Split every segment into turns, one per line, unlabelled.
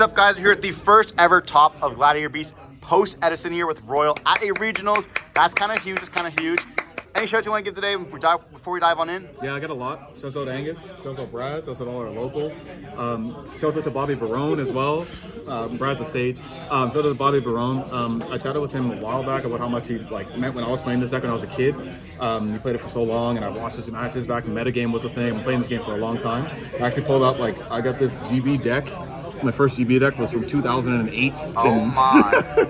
What's up, guys? We're here at the first ever Top of Gladiator Beast post Edison here with Royal at a regionals. That's kind of huge. It's kind of huge. Any shout you want to give today before we dive on in?
Yeah, I got a lot. Shouts out to Angus, shouts out Brad, shouts out all our locals. Shouts out to Bobby Barone as well. Brad's the sage. Shout out to Bobby Barone. I chatted with him a while back about how much he meant when I was playing this deck when I was a kid. He played it for so long, and I watched his matches back when metagame was a thing. I've been playing this game for a long time. I actually pulled up I got this GB deck. My first GB deck was from 2008.
Oh my!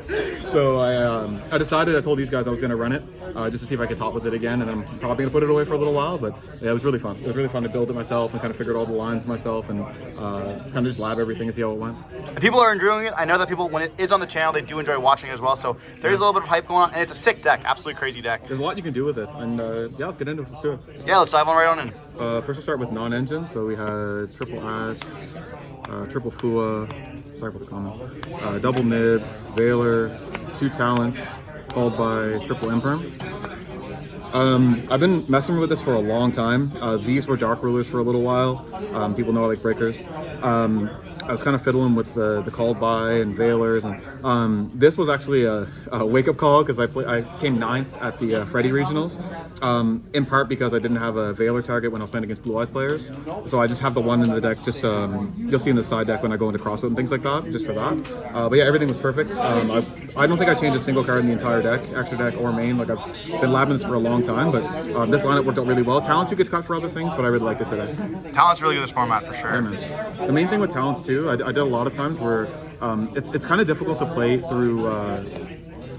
So I decided, I told these guys I was going to run it just to see if I could top with it again, and I'm probably going to put it away for a little while, but yeah, it was really fun. It was really fun to build it myself and kind of figure out all the lines myself and kind of just lab everything and see how it went.
If people are enjoying it, I know that people, when it is on the channel, they do enjoy watching it as well, so there's a little bit of hype going on, and it's a sick deck, absolutely crazy deck.
There's a lot you can do with it, and yeah, let's get into it. Let's do it.
Yeah, let's dive on right on in.
First we'll start with non-engine, so we had triple Ash, triple Fua, sorry about the comment, double Nib, Veiler, 2 Talents, followed by triple Imperm. I've been messing with this for a long time. These were Dark Rulers for a little while. People know I like Breakers. I was kind of fiddling with the called by and Veilers, and this was actually a wake-up call because I came 9th at the Freddy Regionals, in part because I didn't have a Veiler target when I was playing against Blue Eyes players, so I just have the one in the deck, just you'll see in the side deck when I go into crossroad and things like that, just for that. But yeah, everything was perfect. I don't think I changed a single card in the entire deck, extra deck or main. I've been labbing this for a long time, but this lineup worked out really well. Talents you could cut for other things, but I really liked it today.
Talent's really good this format for sure.
Yeah, man. The main thing with Talents too, I did a lot of times where it's kind of difficult to play through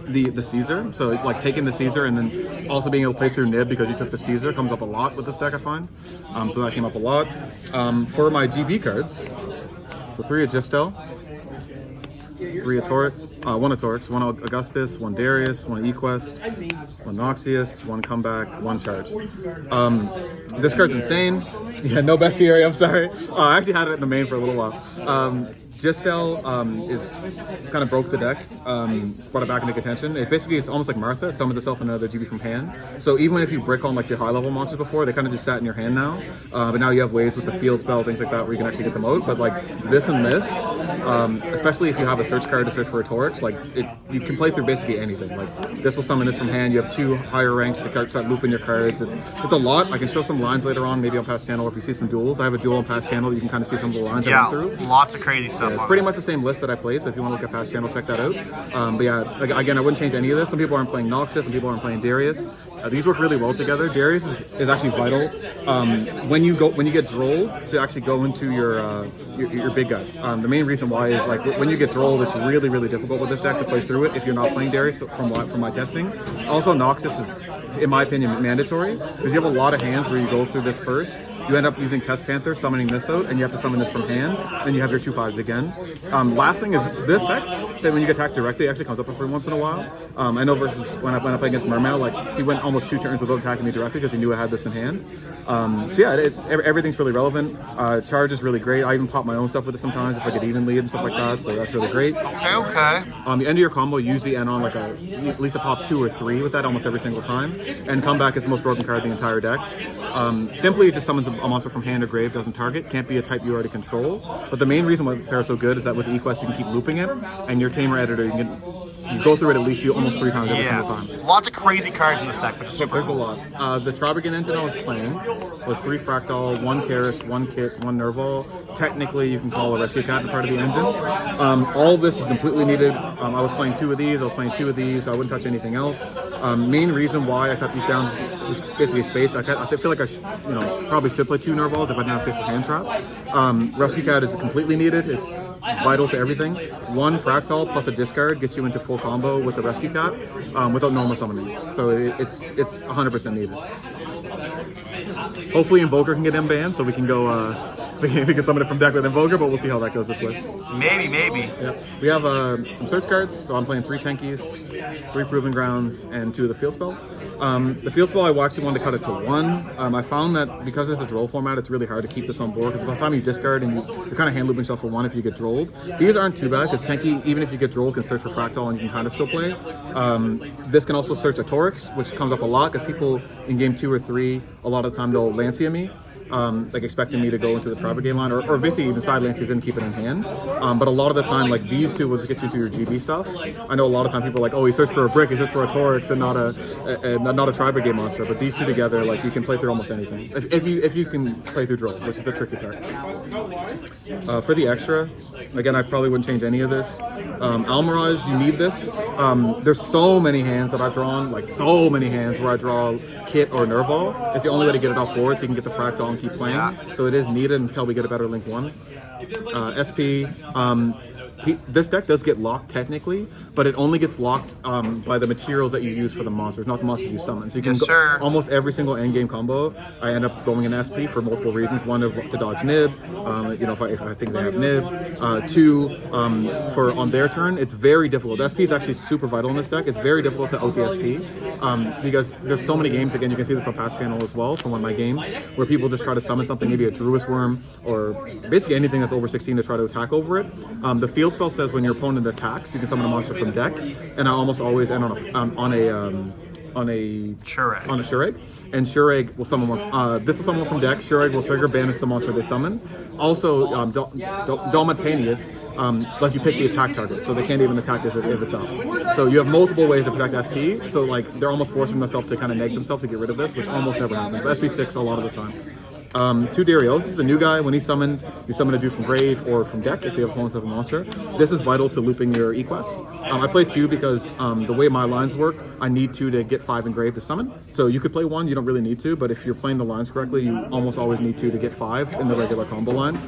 the Caesar. So like taking the Caesar and then also being able to play through Nib because you took the Caesar comes up a lot with this deck, I find. So that came up a lot. For my GB cards, so 3 Agistel, 3 Atorix, 1 Atorix, 1 Augustus, 1 Darius, 1 Equest, 1 Noxious, 1 Comeback, 1 Charge. This card's insane. Yeah, no bestiary, I'm sorry. I actually had it in the main for a little while. Gistel is kind of broke the deck, brought it back into contention. It's almost like Martha. It summoned itself another GB from hand. So even if you brick on the high level monsters before, they kind of just sat in your hand now. But now you have ways with the field spell, things like that, where you can actually get them out. But this and this, especially if you have a search card to search for a Torix, you can play through basically anything. This will summon this from hand. You have 2 higher ranks to start looping your cards. It's a lot. I can show some lines later on, maybe on past channel. If you see some duels, I have a duel on past channel. You can kind of see some of the lines I went through.
Lots of crazy stuff.
It's pretty much the same list that I played, so if you want to look at past channel, check that out. But yeah, again, I wouldn't change any of this. Some people aren't playing Noxus, some people aren't playing Darius. These work really well together. Darius is actually vital when you get drolled to actually go into your big guys. The main reason why is when you get drolled, it's really, really difficult with this deck to play through it if you're not playing Darius from my testing. Also, Noxus is, in my opinion, mandatory because you have a lot of hands where you go through this first. You end up using Test Panther, summoning this out, and you have to summon this from hand. Then you have your 2 5s again. Last thing is the effect that when you get attacked directly, it actually comes up every once in a while. I know versus when I play against Mermail, he went almost 2 turns without attacking me directly because he knew I had this in hand. So yeah, everything's really relevant. Charge is really great. I even pop my own stuff with it sometimes if I get even lead and stuff like that. So that's really great.
Okay.
The end of your combo, usually end on at least a pop 2 or 3 with that almost every single time. And Comeback is the most broken card in the entire deck. Simply, it just summons a monster from hand or grave, doesn't target, can't be a type you already control. But the main reason why this card is so good is that with the Equest you can keep looping it, and your Tamer Editor, you go through it at least 3 times every single time.
Lots of crazy cards in this deck, which is super
There's
cool.
a lot. The Traumatizing engine I was playing was 3 Fractal, 1 Karis, 1 Kit, 1 Nerval. Technically, you can call a Rescue Cat part of the engine. All of this is completely needed. I was playing 2 of these, I wouldn't touch anything else. Main reason why I cut these down is just basically space. I feel like I probably should play 2 Nervals if I didn't have space for hand traps. Rescue Cat is completely needed. It's vital to everything. 1 Fractal plus a discard gets you into full combo with the Rescue Cat without normal summoning. So it's 100% needed. Hopefully Invoker can get him banned so we can go we can summon it from deck with Invoker, but we'll see how that goes this list.
Maybe.
Yep. We have some search cards, so I'm playing 3 Tankies, 3 Proving Grounds, and 2 of the Field Spell. The Field Spell, I actually wanted to cut it to 1. I found that because it's a droll format, it's really hard to keep this on board because by the time you discard and you're kind of hand looping yourself for 1 if you get drolled. These aren't too bad because Tanky, even if you get drolled, can search for Fractal and you can kind of still play. This can also search a Torix, which comes up a lot because people in game 2 or 3, a lot of the time they'll Lancia me. like expecting me to go into the tribal game line, or basically even side lances and keep it in hand. But a lot of the time, like these two will just get you to your GB stuff. I know a lot of time people are like, oh, he searched for a brick, he searched for a Torix, and not a tribal game monster. But these two together, like you can play through almost anything if you can play through Duels, which is the tricky part. For the extra, again, I probably wouldn't change any of this. Almirage, you need this. There's so many hands that I've drawn, like so many hands where I draw Kit or Nerval. It's the only way to get it off board so you can get the Fractal and keep playing. So it is needed until we get a better Link 1. SP, this deck does get locked technically, but it only gets locked by the materials that you use for the monsters, not the monsters you summon. So you can go almost every single endgame combo. I end up going in SP for multiple reasons. One, to dodge Nib, if I think they have Nib. Two, for on their turn, it's very difficult. SP is actually super vital in this deck. It's very difficult to out the SP because there's so many games. Again, you can see this on past channel as well from one of my games where people just try to summon something, maybe a Druid's Worm or basically anything that's over 16 to try to attack over it. The field spell says when your opponent attacks, you can summon a monster from deck, and I almost always end on a Shureg, and Shureg will summon one. This will summon one from deck. Shureg will trigger, banish the monster they summon. Also, Dalmatanius lets you pick the attack target, so they can't even attack if it's up. So you have multiple ways to protect SP. So like they're almost forcing themselves to kind of neg themselves to get rid of this, which almost never happens. SP6 a lot of the time. 2 Darios. This is a new guy. When he's summoned, you summon a dude from grave or from deck if you have opponents of a monster. This is vital to looping your Equest. I play 2 because the way my lines work, I need 2 to get 5 in grave to summon. So you could play 1, you don't really need to, but if you're playing the lines correctly, you almost always need 2 to get 5 in the regular combo lines.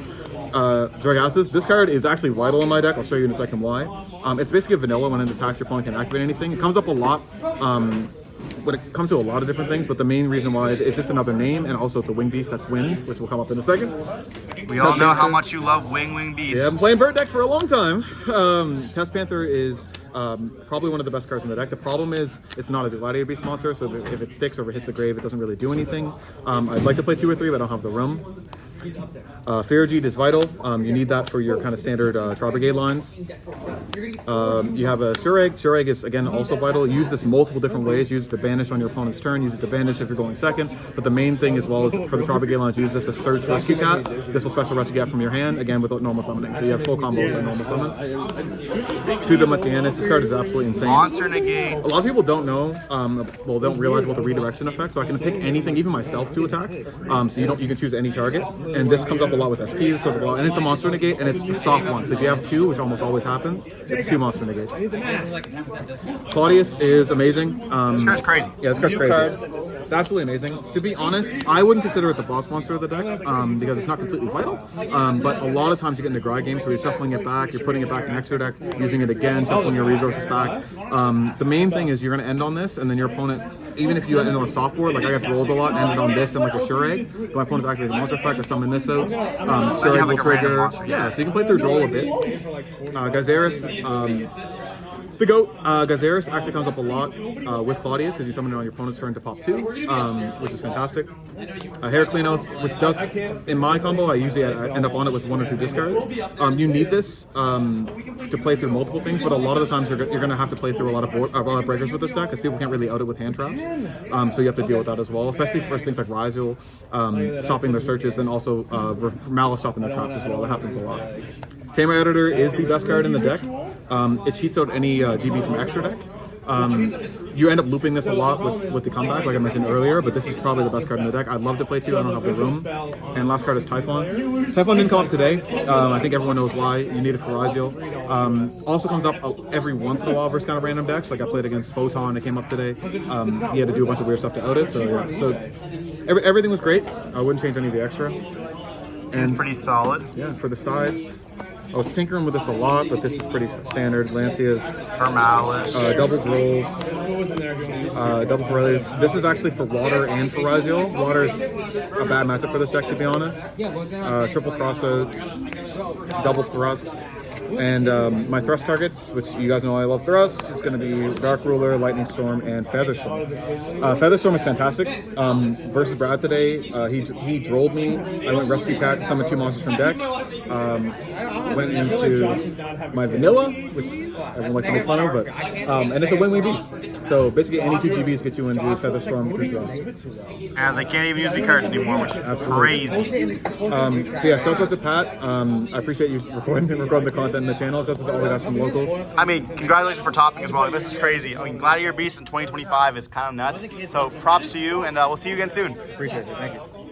Dragasis. This card is actually vital in my deck. I'll show you in a second why. It's basically a vanilla. When it attacks, your opponent can activate anything. It comes up a lot. When it comes to a lot of different things, but the main reason why it's just another name, and also it's a wing beast that's wind, which will come up in a second.
We all know how much you love wing beasts.
Yeah, I've been playing bird decks for a long time. Test Panther is probably one of the best cards in the deck. The problem is it's not a Gladiator beast monster, so if it sticks or hits the grave, it doesn't really do anything. I'd like to play 2 or 3, but I don't have the room. Fearjeet is vital. You need that for your kind of standard Trial Brigade lines. You have a Shureg. Shureg is, again, also vital. Use this multiple different ways. Use it to banish on your opponent's turn. Use it to banish if you're going second. But the main thing, as well as for the Trial Brigade lines, use this to search Rescue Cat. This will special Rescue Cat from your hand, again, without normal summoning. So you have full combo with a normal summon. 2 Dalmatianus. This card is absolutely insane.
Monster negate.
A lot of people don't know, don't realize about the redirection effect. So I can pick anything, even myself, to attack. So you can choose any target. And this comes up a lot with SP, this goes up a lot, and it's a monster negate, and it's the soft one. So if you have 2, which almost always happens, it's 2 monster negates. Claudius is amazing.
This card's crazy.
Yeah, this card's crazy. It's absolutely amazing. To be honest, I wouldn't consider it the boss monster of the deck because it's not completely vital. But a lot of times you get into grind games where you're shuffling it back, you're putting it back in extra deck, using it again, shuffling your resources back. The main thing is you're going to end on this, and then your opponent, even if you end on a soft board, like I got rolled a lot, ended on this and like a Shureg, my opponent's activates a monster effect, I summon this out. Shureg will trigger. Yeah, so you can play through Joel a bit. Gazaris. The GOAT, Gazaris, actually comes up a lot with Claudius because you summon it on your opponent's turn to pop 2, which is fantastic. Heraclinos, which does, in my combo, I usually end up on it with 1 or 2 discards. You need this to play through multiple things, but a lot of the times you're going to have to play through a lot of breakers with this deck because people can't really out it with hand traps. So you have to deal with that as well, especially for things like Rizal, stopping their searches, and also Malice stopping their traps as well. That happens a lot. Tamer Editor is the best card in the deck. It cheats out any GB from extra deck. You end up looping this a lot with the comeback, like I mentioned earlier, but this is probably the best card in the deck. I'd love to play 2, I don't have the room. And last card is Typhon. Typhon didn't come up today. I think everyone knows why. You need it for Rizal. Also comes up every once in a while versus kind of random decks. Like I played against Photon, it came up today. He had to do a bunch of weird stuff to out it, so yeah. So everything was great. I wouldn't change any of the extra.
Seems pretty solid.
Yeah, for the side, I was tinkering with this a lot, but this is pretty standard. Lancias,
Vermalis,
double Drolls, double Corellius. This is actually for Water and for Rizal. Water is a bad matchup for this deck, to be honest. Triple Crossout, double Thrust, and my Thrust targets, which you guys know I love Thrust, it's going to be Dark Ruler, Lightning Storm, and Featherstorm. Featherstorm is fantastic. Versus Brad today, he drolled me. I went Rescue Cat, summoned 2 monsters from deck. went into my vanilla, which everyone likes to make fun of, but and it's a win-win beast. So basically, any 2 GBs get you into Featherstorm 3 12s.
And they can't even use the cards anymore, which is crazy.
So yeah, shout out to Pat. I appreciate you recording the content in the channel. Shout out to all the guys from Locals.
I mean, congratulations for topping as well. This is crazy. I mean, Gladiator Beast in 2025 is kind of nuts. So props to you, and we'll see you again soon.
Appreciate it. Thank you.